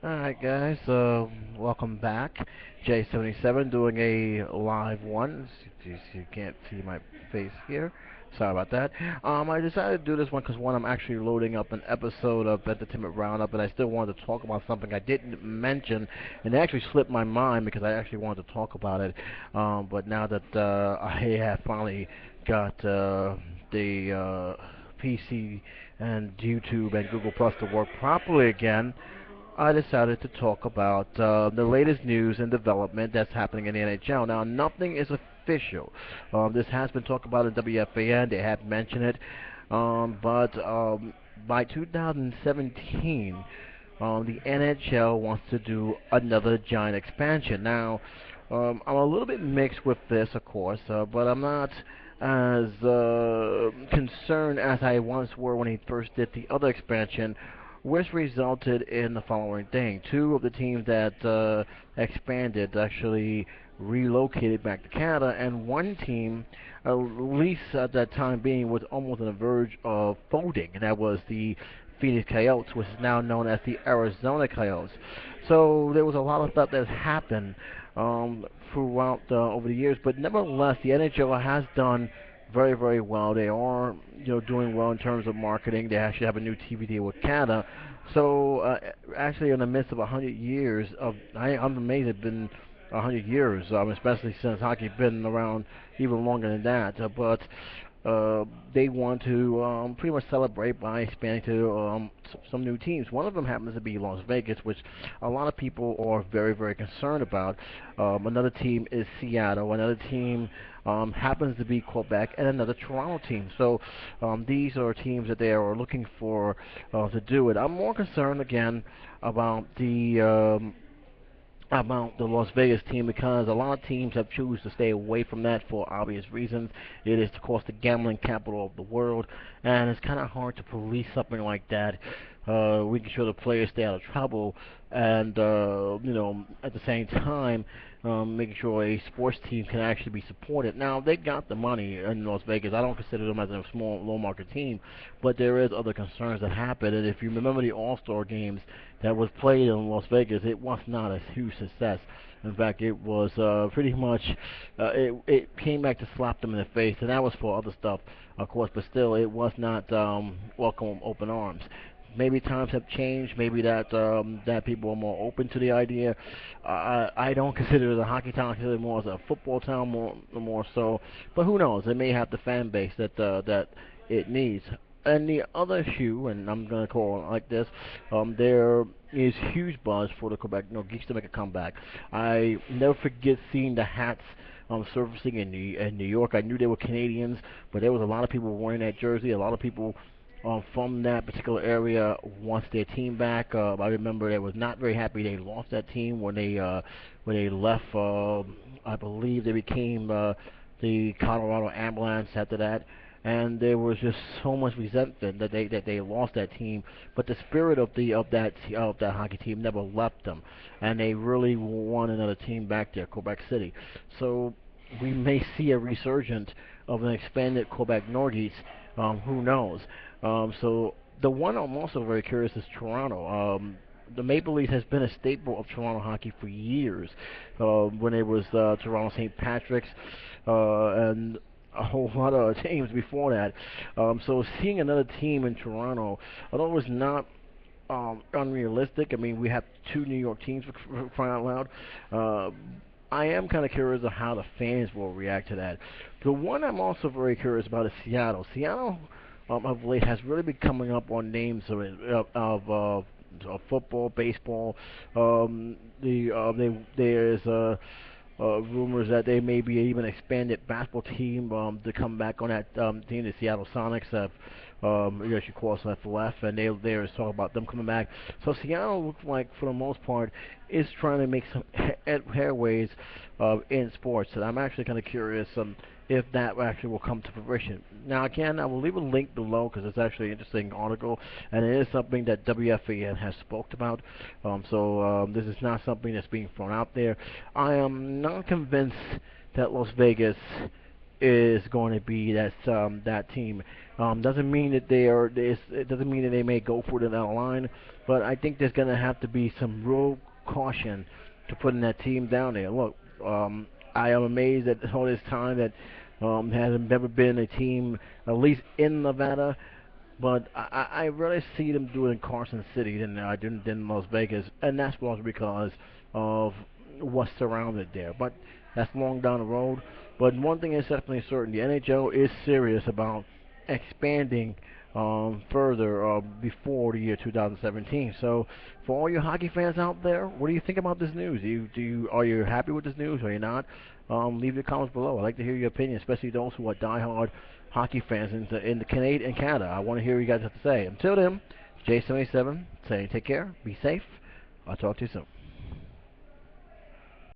Alright guys, welcome back. J77 doing a live one. You can't see my face here. Sorry about that. I decided to do this one because one, I'm actually loading up an episode of Entertainment Roundup, and I still wanted to talk about something I didn't mention, and it actually slipped my mind because I actually wanted to talk about it. But now that I have finally got the PC and YouTube and Google Plus to work properly again, I decided to talk about the latest news and development that's happening in the NHL. Now, nothing is official. This has been talked about in WFAN. They have mentioned it. But by 2017, the NHL wants to do another giant expansion. Now, I'm a little bit mixed with this, of course, but I'm not as concerned as I once were when he first did the other expansion, which resulted in the following thing. Two of the teams that expanded actually relocated back to Canada, and one team, at least at that time being, was almost on the verge of folding, and that was the Phoenix Coyotes, which is now known as the Arizona Coyotes. So there was a lot of stuff that happened throughout over the years, but nevertheless, the NHL has done very, very well. They are, doing well in terms of marketing. They actually have a new TV deal with Canada. So actually, in the midst of 100 years I'm amazed it's been 100 years, especially since hockey's been around even longer than that. But they want to pretty much celebrate by expanding to some new teams. One of them happens to be Las Vegas, which a lot of people are very, very concerned about. Another team is Seattle. Another team happens to be Quebec, and another Toronto team. So these are teams that they are looking for to do it. I'm more concerned again about the Las Vegas team because a lot of teams have chosen to stay away from that for obvious reasons. It is, of course, the gambling capital of the world, and it's kind of hard to police something like that. We can show the players stay out of trouble, and at the same time, making sure a sports team can actually be supported. Now they got the money in Las Vegas. I don't consider them as a small, low market team, but there is other concerns that happen. And if you remember the All Star games that was played in Las Vegas, it was not a huge success. In fact, it was pretty much it came back to slap them in the face, and that was for other stuff, of course. But still, it was not welcome open arms. Maybe times have changed. Maybe that people are more open to the idea. I don't consider it a hockey town. I consider it more as a football town, more so. But who knows? It may have the fan base that it needs. And the other issue, and I'm gonna call it like this, there is huge buzz for the Quebec Geeks to make a comeback. I never forget seeing the hats surfacing in New York. I knew they were Canadians, but there was a lot of people wearing that jersey. A lot of people from that particular area wants their team back. I remember they was not very happy they lost that team when they left. I believe they became the Colorado Avalanche after that, and there was just so much resentment that they lost that team. But the spirit of that hockey team never left them, and they really want another team back there, Quebec City. So we may see a resurgence of an expanded Quebec Nordiques. Who knows? So the one I'm also very curious is Toronto. The Maple Leafs has been a staple of Toronto hockey for years. When it was Toronto St. Patrick's and a whole lot of teams before that. So seeing another team in Toronto, although it was not unrealistic. I mean, we have two New York teams for crying out loud. I am kind of curious of how the fans will react to that. The one I'm also very curious about is Seattle. Seattle, of late, has really been coming up on names of football, baseball. There's rumors that they may be even expanded basketball team to come back on that team. The Seattle Sonics have, you should call SFLF, and there's talk about them coming back. So Seattle looks like, for the most part, is trying to make some headways in sports, and I'm actually kind of curious if that actually will come to fruition. Now, again, I will leave a link below because it's actually an interesting article, and it is something that WFAN has spoke about. So this is not something that's being thrown out there. I am not convinced that Las Vegas is going to be that team. Doesn't mean that it doesn't mean that they may go for it down the line, but I think there's going to have to be some real caution to putting that team down there. Look, I am amazed that all this time that hasn't never been a team, at least in Nevada, but I really see them doing in Carson City than Las Vegas, and that's also because of what's surrounded there. But that's long down the road. But one thing is definitely certain: the NHL is serious about expanding further before the year 2017. So, for all you hockey fans out there, what do you think about this news? Are you happy with this news? Or are you not? Leave your comments below. I'd like to hear your opinion, especially those who are diehard hockey fans in the Canada. I want to hear what you guys have to say. Until then, J77 saying take care, be safe. I'll talk to you soon.